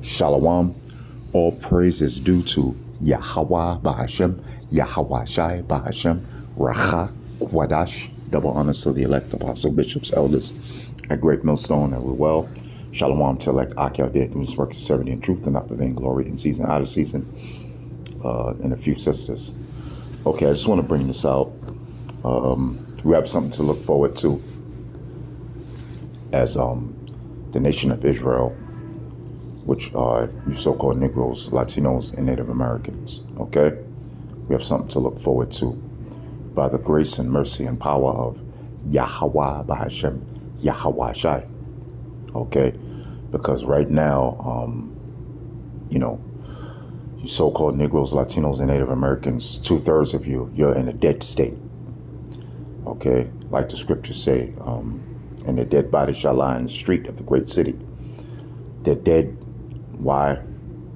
Shalom. All praise is due to Yahweh Bahashem, Yahweh Shai Bahashem, Racha Kwadash. Double honors to the elect apostle, bishops, elders at Great Millstone and well. Shalom to elect Akia Dead, whose work is serving in truth and not for vain glory, in season, out of season, and a few sisters. Okay, I just want to bring this out. We have something to look forward to as the nation of Israel, which are you so-called Negroes, Latinos, and Native Americans, okay? We have something to look forward to by the grace and mercy and power of Yahweh Bahashem, Yahweh Shai, okay? Because right now, you so-called Negroes, Latinos, and Native Americans, 2/3 of you, you're in a dead state, okay? Like the scriptures say, and the dead body shall lie in the street of the great city. They're dead. Why?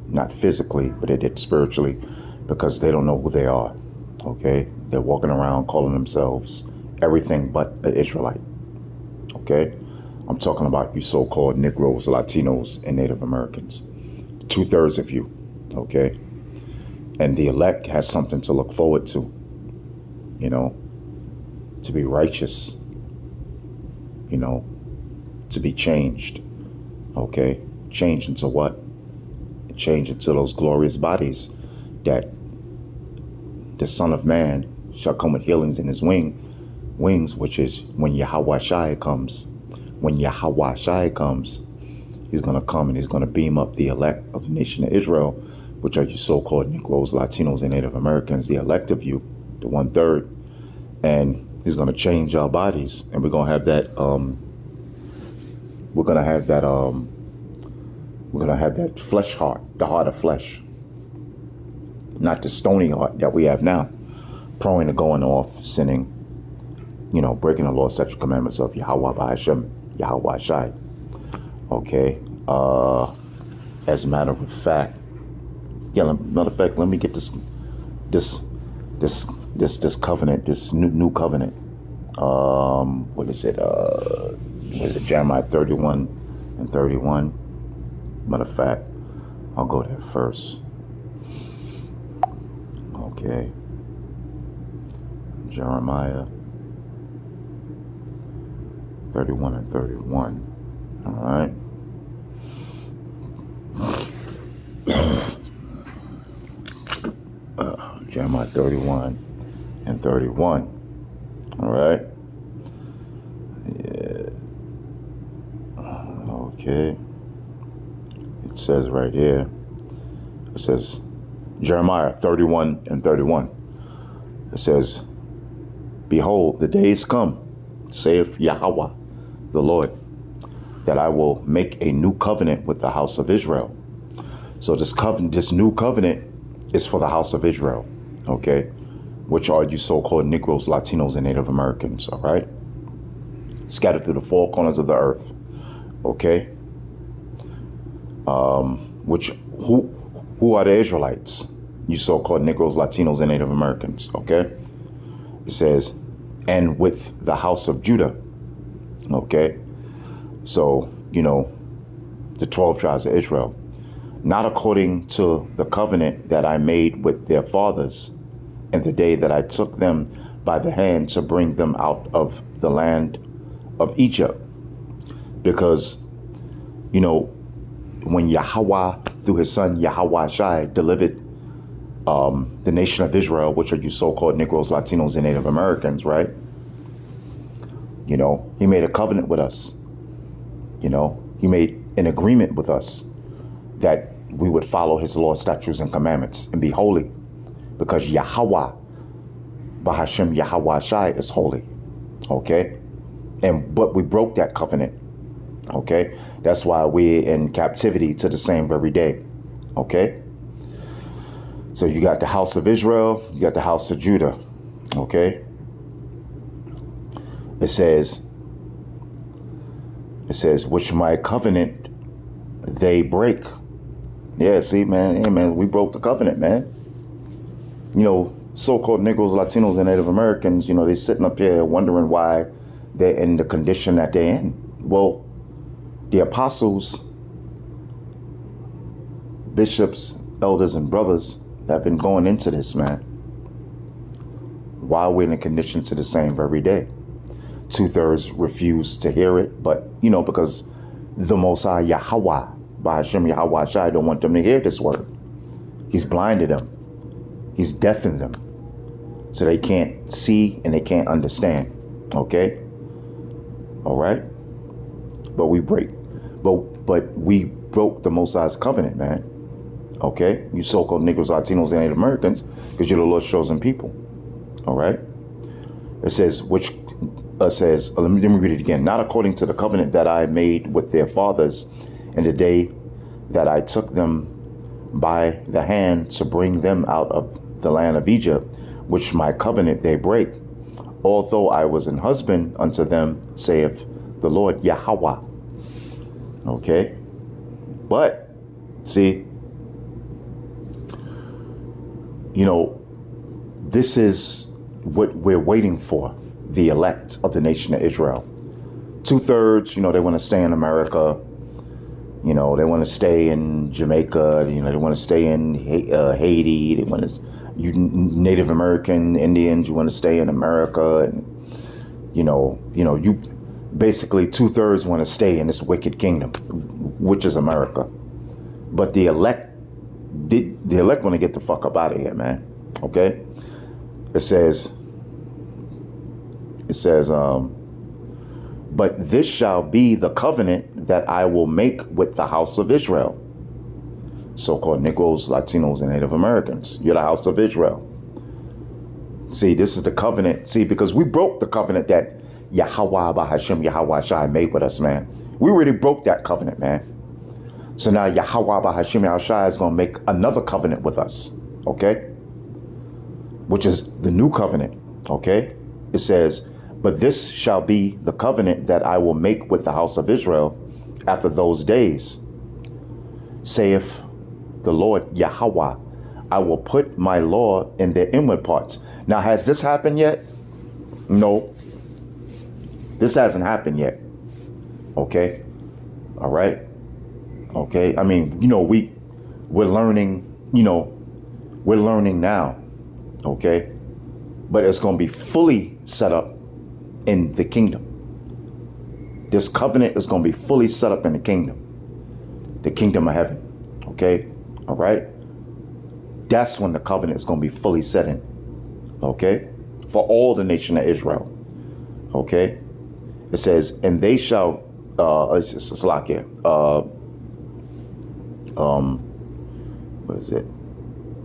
Not physically, but they're dead spiritually, because they don't know who they are, okay? They're walking around calling themselves everything but an Israelite, okay? I'm talking about you so-called Negroes, Latinos, and Native Americans. 2/3 of you, okay? And the elect has something to look forward to, to be righteous, to be changed, okay? Change into what? Change into those glorious bodies that the Son of Man shall come with healings in his wings, which is when Yahweh Shai comes. When Yahweh Shai comes, he's going to come and he's going to beam up the elect of the nation of Israel, which are you so-called Negroes, Latinos, and Native Americans, the elect of you, the 1/3. And he's going to change our bodies. And we're going to have that, we're going to have that flesh heart, the heart of flesh, not the stony heart that we have now, prone to going off, sinning, breaking the law, statute, commandments of Yahweh Bahashem, Yahweh Shai. Okay. As a matter of fact, let me get this covenant, this new covenant. What is it? Jeremiah 31 and 31. Matter of fact, I'll go there first. Okay. Jeremiah 31 and 31. All right. Jeremiah 31 and 31. All right. Yeah. Okay. It says right here, it says Jeremiah 31 and 31. It says, behold, the days come, saith Yahweh, the Lord, that I will make a new covenant with the house of Israel. So this new covenant is for the house of Israel, okay? Which are you so-called Negroes, Latinos, and Native Americans, all right? Scattered through the four corners of the earth, okay? Who are the Israelites? You so-called Negroes, Latinos, and Native Americans, okay? It says, and with the house of Judah, okay? So, the 12 tribes of Israel, not according to the covenant that I made with their fathers in the day that I took them by the hand to bring them out of the land of Egypt. Because, when Yahweh, through his son Yahweh Shai, delivered the nation of Israel, which are you so-called Negroes, Latinos, and Native Americans, right? He made a covenant with us. He made an agreement with us that we would follow his law, statutes, and commandments and be holy, because Yahweh, Bahashem, Yahweh Shai is holy, okay? But we broke that covenant, okay? That's why we're in captivity to the same very day, okay? So you got the house of Israel, you got the house of Judah, okay? It says, which my covenant they break. Yeah, see, man, hey, man, we broke the covenant, man. So-called Negroes, Latinos, and Native Americans, they're sitting up here wondering why they're in the condition that they're in. Well, the apostles bishops, elders, and brothers that have been going into this, man, while we're in a condition to the same very day. 2/3 refuse to hear it, but, because the Most High Yahweh, Bahashem Yahweh Shai, don't want them to hear this word. He's blinded them. He's deafened them. So they can't see and they can't understand. Okay? All right? But we broke the Most High's covenant, man. Okay? You so-called Negroes, Latinos, and Native Americans, because you're the Lord's chosen people. All right? It says, let me read it again. Not according to the covenant that I made with their fathers in the day that I took them by the hand to bring them out of the land of Egypt, which my covenant they break. Although I was an husband unto them, saith the Lord Yahweh. Okay? But, see, this is what we're waiting for, the elect of the nation of Israel. 2/3, they want to stay in America. They want to stay in Jamaica. They want to stay in Haiti. They want to, Native American Indians, you want to stay in America. And, you basically 2/3 want to stay in this wicked kingdom, which is America. But the elect want to get the fuck up out of here, man. Okay? It says, but this shall be the covenant that I will make with the house of Israel. So-called Negroes, Latinos, and Native Americans. You're the house of Israel. See, this is the covenant. See, because we broke the covenant that Yahweh Bahashem Yahweh Shai made with us, man. We already broke that covenant, man. So now Yahweh Bahashem Yahweh Shai is going to make another covenant with us. Okay? Which is the new covenant. Okay? It says, but this shall be the covenant that I will make with the house of Israel after those days, saith the Lord Yahweh. I will put my law in their inward parts. Now, has this happened yet? No. This hasn't happened yet. Okay? All right? Okay? I mean, we're learning, we're learning now. Okay? But it's going to be fully set up in the kingdom. This covenant is going to be fully set up in the kingdom of heaven. Okay? All right? That's when the covenant is going to be fully set in. Okay? For all the nation of Israel. Okay? It says, and they shall, it's like here. What is it?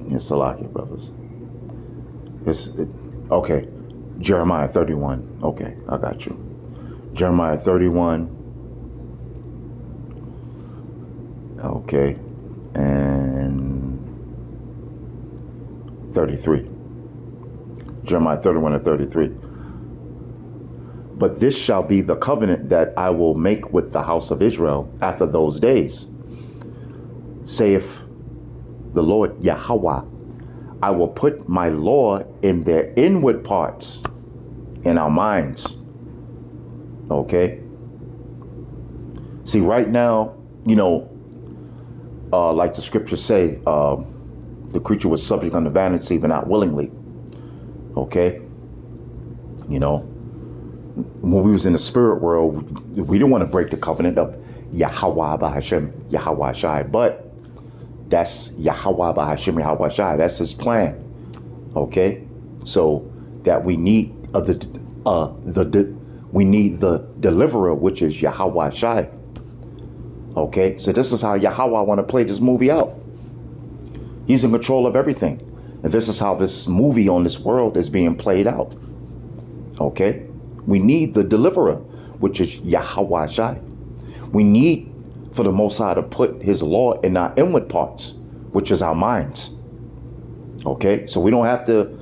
It's Salakia, brothers. Okay. Jeremiah 31. Okay, I got you. Jeremiah 31. Okay. And 33. Jeremiah 31 and 33. But this shall be the covenant that I will make with the house of Israel after those days, saith the Lord Yahweh. I will put my law in their inward parts, in our minds. Okay? See, right now, like the scriptures say, the creature was subject unto vanity, but not willingly. Okay? When we was in the spirit world, we didn't want to break the covenant of Yahweh Bahashem Yahweh Shai, but that's Yahweh Bahashem Yahweh Shai. That's his plan. Okay? So that we need we need the deliverer, which is Yahweh Shai. Okay? So this is how Yahweh want to play this movie out. He's in control of everything. And this is how this movie on this world is being played out. Okay? We need the deliverer, which is Yahweh Shai. We need for the Most High to put his law in our inward parts, which is our minds. Okay? So we don't have to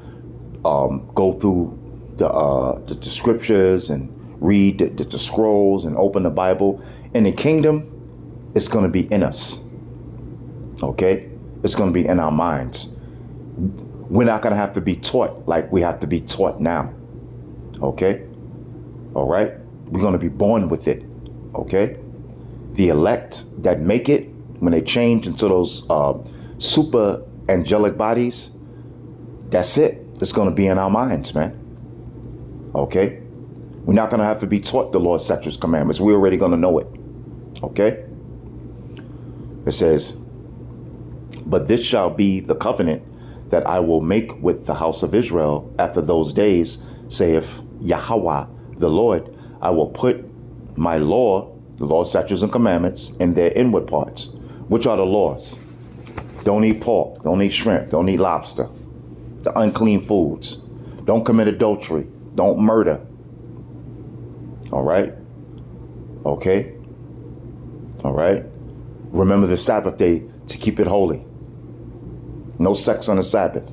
go through the scriptures and read the scrolls and open the Bible. In the kingdom, it's going to be in us. Okay? It's going to be in our minds. We're not going to have to be taught like we have to be taught now. Okay? All right? We're going to be born with it. Okay? The elect that make it, when they change into those super angelic bodies, that's it. It's going to be in our minds, man. Okay? We're not going to have to be taught the Lord's statutes, commandments. We're already going to know it. Okay? It says, but this shall be the covenant that I will make with the house of Israel after those days, saith Yahweh the Lord. I will put my law, the law, statutes, and commandments in their inward parts. Which are the laws? Don't eat pork. Don't eat shrimp. Don't eat lobster. The unclean foods. Don't commit adultery. Don't murder. All right? Okay? All right? Remember the Sabbath day to keep it holy. No sex on the Sabbath.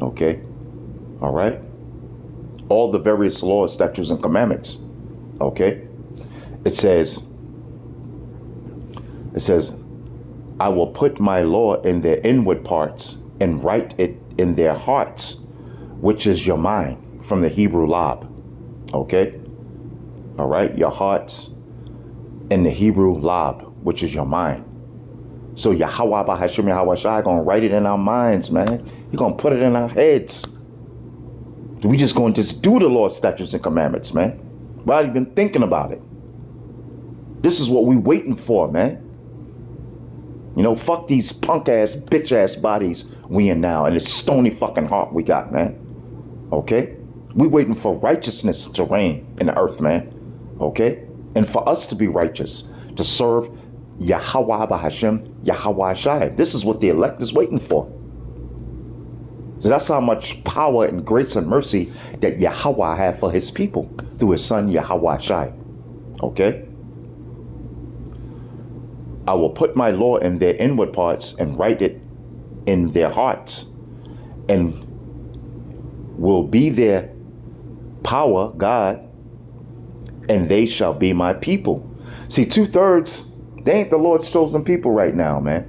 Okay? All right? All the various laws, statutes, and commandments. Okay? It says, I will put my law in their inward parts and write it in their hearts, which is your mind, from the Hebrew lab. Okay? All right? Your hearts in the Hebrew lab, which is your mind. So Yahweh Bahashim Yahweh Shai gonna write it in our minds, man. He's gonna put it in our heads. We just gonna just do the Lord's statutes and commandments, man, without even thinking about it. This is what we waiting for, man. You know, fuck these punk ass, bitch ass bodies we in now, and this stony fucking heart we got, man. Okay? We waiting for righteousness to reign in the earth, man. Okay? And for us to be righteous, to serve Yahweh Bahashim, Yahweh Shai. This is what the elect is waiting for. So that's how much power and grace and mercy that Yahweh had for his people through his son Yahweh Shai. Okay? I will put my law in their inward parts and write it in their hearts, and will be their power, God, and they shall be my people. See, 2/3, they ain't the Lord's chosen people right now, man.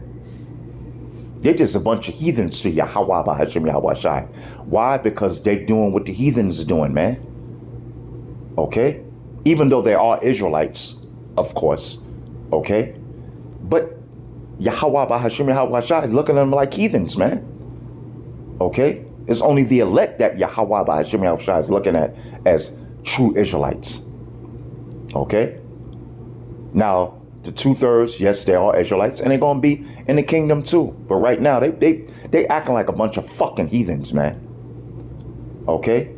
They're just a bunch of heathens to Yahweh Bahashim Yahweh Shai. Why? Because they're doing what the heathens are doing, man. Okay? Even though they are Israelites, of course. Okay? But Yahweh Bahashim Yahweh Shai is looking at them like heathens, man. Okay? It's only the elect that Yahweh Bahashim Yahweh Shai is looking at as true Israelites. Okay? Now, the 2/3, yes, they are Israelites, and they're gonna be in the kingdom too. But right now, they acting like a bunch of fucking heathens, man. Okay?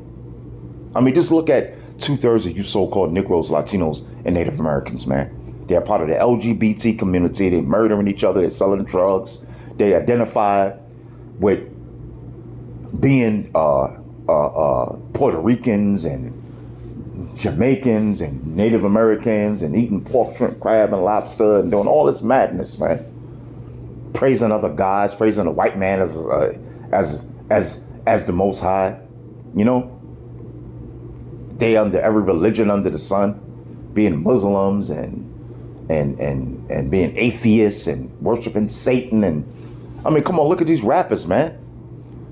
I mean, just look at 2/3 of you so-called Negroes, Latinos, and Native Americans, man. They're part of the LGBT community. They're murdering each other. They're selling drugs. They identify with being Puerto Ricans and Jamaicans and Native Americans and eating pork, shrimp, crab, and lobster and doing all this madness, man. Praising other gods, praising the white man as the Most High. You know, they under every religion under the sun, being Muslims and being atheists and worshiping Satan. And I mean, come on, look at these rappers, man.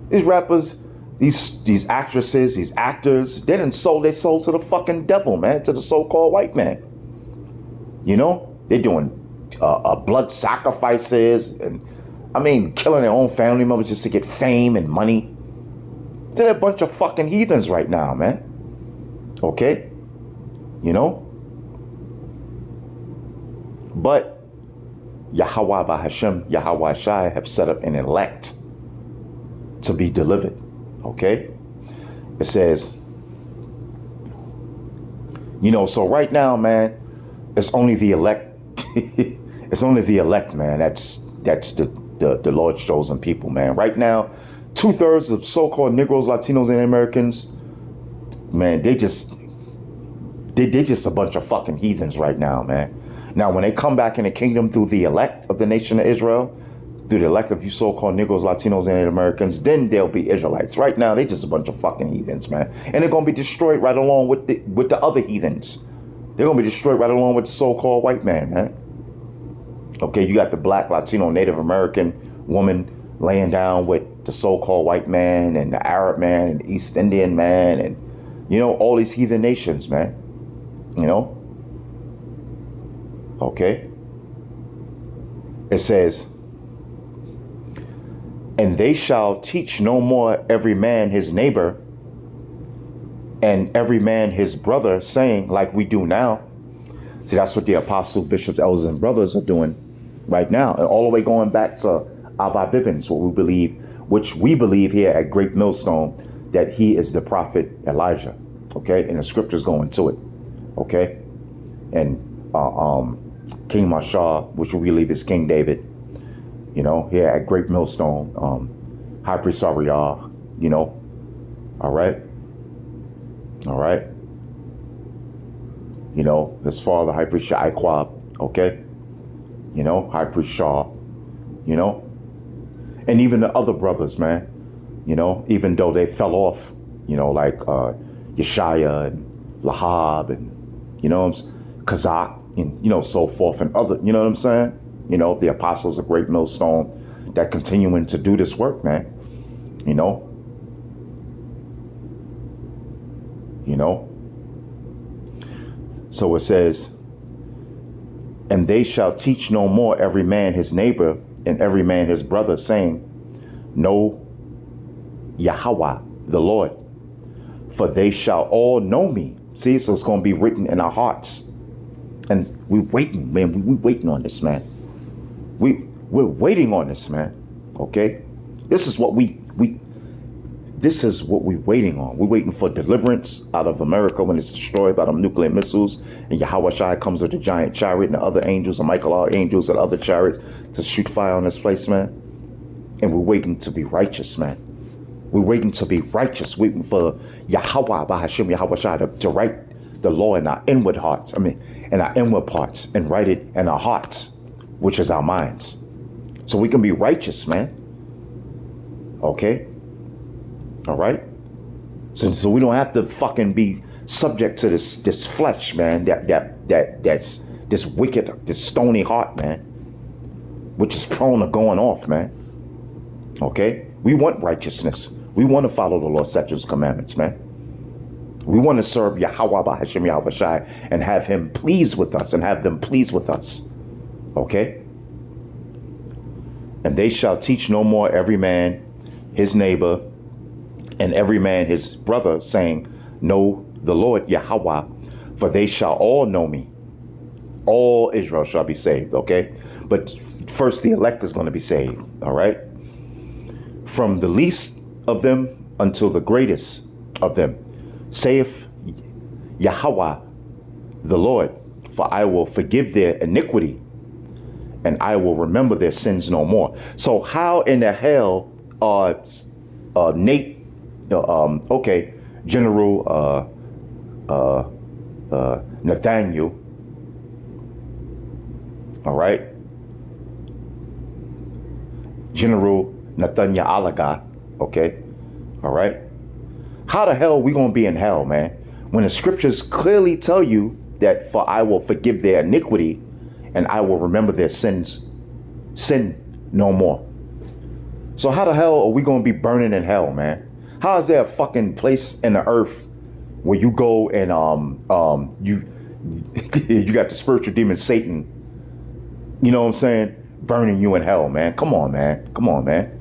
These rappers. These actresses, these actors, they didn't sold their soul to the fucking devil, man, to the so-called white man. You know, they're doing blood sacrifices and, I mean, killing their own family members just to get fame and money. They're a bunch of fucking heathens right now, man. Okay? You know? But Yahweh Bahashim, Yahweh Shai have set up an elect to be delivered. Okay? It says, you know, so right now, man, it's only the elect. It's only the elect, man. That's the Lord's chosen people, man. Right now, 2/3 of so-called Negroes, Latinos, and Americans, man, they just a bunch of fucking heathens right now, man. Now, when they come back in the kingdom through the elect of the nation of Israel, through the elect of you so-called Negroes, Latinos, and Americans, then they'll be Israelites. Right now, they just a bunch of fucking heathens, man. And they're going to be destroyed right along with the other heathens. They're going to be destroyed right along with the so-called white man. Okay, you got the black, Latino, Native American woman laying down with the so-called white man and the Arab man and the East Indian man and, you know, all these heathen nations, man. You know? Okay? It says, and they shall teach no more every man his neighbor and every man his brother, saying, like we do now. See, that's what the apostles, bishops, elders, and brothers are doing right now. And all the way going back to Abba Bibbins, which we believe here at Great Millstone, that he is the prophet Elijah. Okay, and the scriptures go into it. Okay, and King Mashah, which we believe is King David, you know, here at Great Millstone, High Priest Ariah, you know, all right, you know, his father, High Priest Shaiquab, okay, you know, High Priest Shah, you know, and even the other brothers, man, you know, even though they fell off, you know, like Yeshaya and Lahab and, you know, Kazak and, you know, so forth and other, you know what I'm saying? You know, the apostles of Great Millstone that continuing to do this work, man, you know. So it says, and they shall teach no more every man his neighbor and every man his brother, saying, know Yahweh, the Lord, for they shall all know me. See, so it's going to be written in our hearts. And we're waiting, man. We're waiting on this, man. We're waiting on this, man. Okay? This is what this is what we're waiting on. We're waiting for deliverance out of America when it's destroyed by them nuclear missiles. And Yahweh Shai comes with the giant chariot and the other angels and Michael archangels and other chariots to shoot fire on this place, man. And we're waiting to be righteous, man. We're waiting to be righteous, waiting for Yahweh, Bahashim, Yahweh Shai to write the law in our inward hearts. In our inward parts, and write it in our hearts, which is our minds. So we can be righteous, man. Okay? All right? So we don't have to fucking be subject to this flesh, man, that's this wicked, this stony heart, man, which is prone to going off, man. Okay? We want righteousness. We want to follow the Lord's statutes, commandments, man. We want to serve Yahweh Bahashim Yahweh Shai and have him pleased with us and have them pleased with us. Okay? And they shall teach no more every man his neighbor and every man his brother, saying, know the Lord Yahweh, for they shall all know me. All Israel shall be saved. Okay? But first the elect is going to be saved. All right? From the least of them until the greatest of them, saith Yahweh the Lord, for I will forgive their iniquity and I will remember their sins no more. So how in the hell are General Nathaniel, all right, General Nathaniel Alaga, okay, all right, how the hell are we going to be in hell, man, when the scriptures clearly tell you that for I will forgive their iniquity and I will remember their sin no more. So how the hell are we going to be burning in hell, man? How is there a fucking place in the earth where you go and you got the spiritual demon Satan, you know what I'm saying, burning you in hell, man? Come on, man. Come on, man.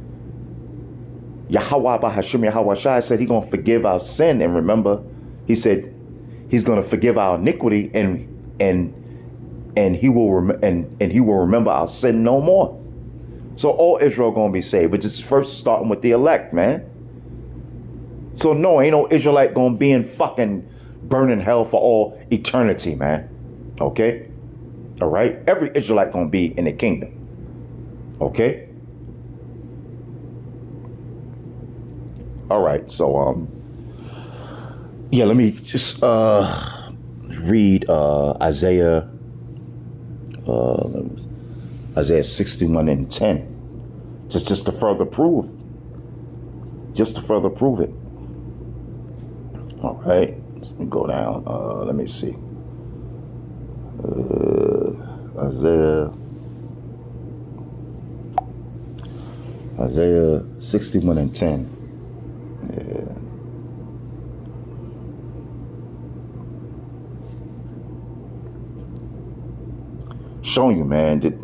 Yahweh Bahashim Yahweh Shai said he's going to forgive our sin, and remember, he said he's going to forgive our iniquity and he will remember our sin no more. So all Israel going to be saved, but it's first starting with the elect, man. So no, ain't no Israelite going to be in fucking burning hell for all eternity, man. Okay? All right? Every Israelite going to be in the kingdom. Okay? All right. So, yeah, let me just read Isaiah 61 and 10. Just to further prove. Just to further prove it. All right, let me go down. Let me see. Isaiah 61 and 10. Yeah. Showing you, man, that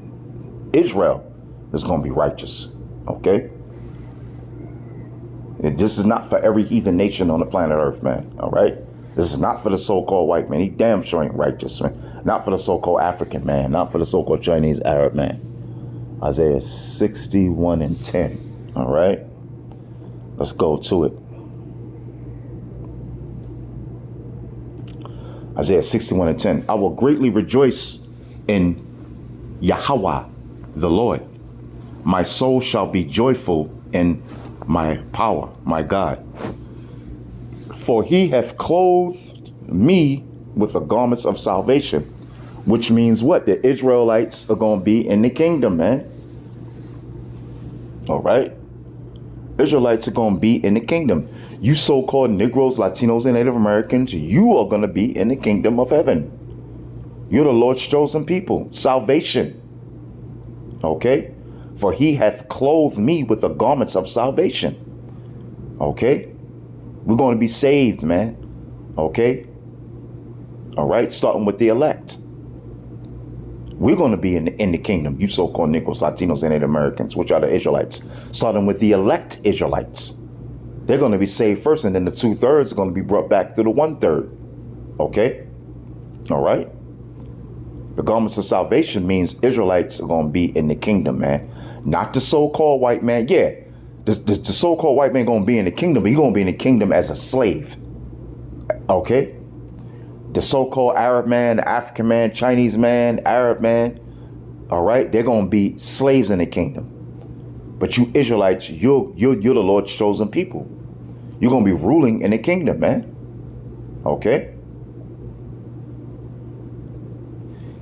Israel is going to be righteous. Okay? And this is not for every heathen nation on the planet Earth, man. All right? This is not for the so-called white man. He damn sure ain't righteous, man. Not for the so-called African man. Not for the so-called Chinese Arab man. Isaiah 61 and 10. All right? Let's go to it. Isaiah 61 and 10. I will greatly rejoice in Yahweh, the Lord. My soul shall be joyful in my power, my God. For he hath clothed me with the garments of salvation. Which means what? The Israelites are going to be in the kingdom, man. All right? Israelites are going to be in the kingdom. You so-called Negroes, Latinos, and Native Americans, you are going to be in the kingdom of heaven. You're the Lord's chosen people. Salvation. Okay? For he hath clothed me with the garments of salvation. Okay? We're going to be saved, man. Okay? All right? Starting with the elect. We're going to be in the kingdom. You so-called Negroes, Latinos, and Native Americans, which are the Israelites. Starting with the elect Israelites. They're going to be saved first, and then the 2/3 are going to be brought back to the 1/3. Okay? All right? The garments of salvation means Israelites are going to be in the kingdom, man. Not the so-called white man. Yeah, the so-called white man going to be in the kingdom, but he's going to be in the kingdom as a slave. Okay? The so-called Arab man, the African man, Chinese man, Arab man, all right? They're going to be slaves in the kingdom. But you Israelites, you're the Lord's chosen people. You're going to be ruling in the kingdom, man. Okay?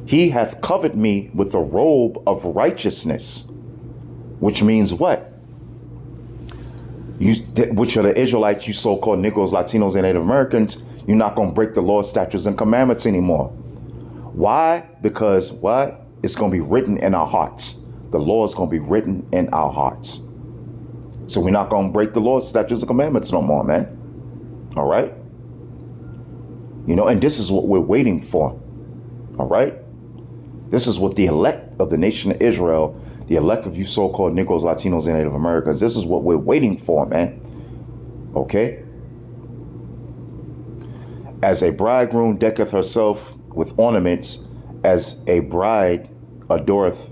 He hath covered me with a robe of righteousness. Which means what? Which are the Israelites, you so-called Negroes, Latinos, and Native Americans, you're not going to break the laws, statutes, and commandments anymore. Why? Because what? It's going to be written in our hearts. The law is going to be written in our hearts. So we're not going to break the laws, statutes, and commandments no more, man. All right? You know, and this is what we're waiting for. All right? This is what the elect of the nation of Israel, the elect of you so-called Negroes, Latinos, and Native Americans, this is what we're waiting for, man. Okay? As a bridegroom decketh herself with ornaments, as a bride adorneth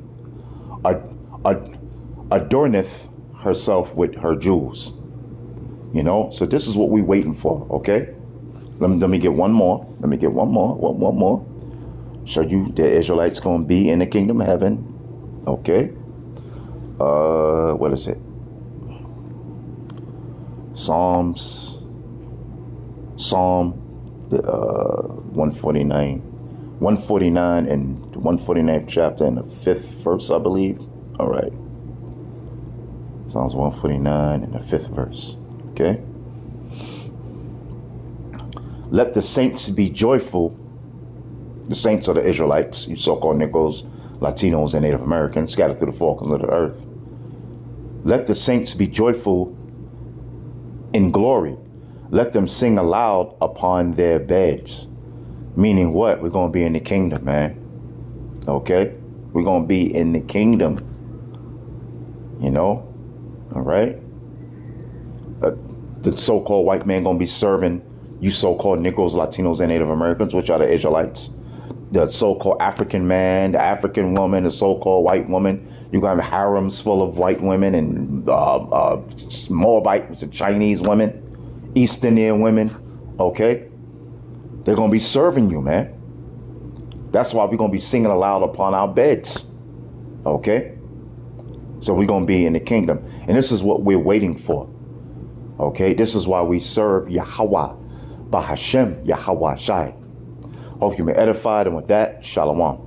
herself with her jewels. You know, so this is what we're waiting for, okay? Let me get one more. Let me get one more. Show you the Israelites going to be in the kingdom of heaven. Okay. What is it? Psalm 149. 149 and 149th chapter and the 5th verse, I believe. All right. Psalms 149 and the 5th verse. Okay. Let the saints be joyful. The saints are the Israelites, you so-called Negroes, Latinos, and Native Americans scattered through the four corners of the earth. Let the saints be joyful in glory. Let them sing aloud upon their beds. Meaning what? We're going to be in the kingdom, man. Okay? We're going to be in the kingdom. You know? All right? The so-called white man going to be serving you so-called Negroes, Latinos, and Native Americans, which are the Israelites. The so-called African man, the African woman, the so-called white woman. You're going to have harems full of white women and Moabite, the Chinese women, East Indian women. Okay? They're going to be serving you, man. That's why we're going to be singing aloud upon our beds. Okay? So we're going to be in the kingdom. And this is what we're waiting for. Okay? This is why we serve Yahweh, Bahashem, Yahweh Shai. Hope you may edify. And with that, Shalom.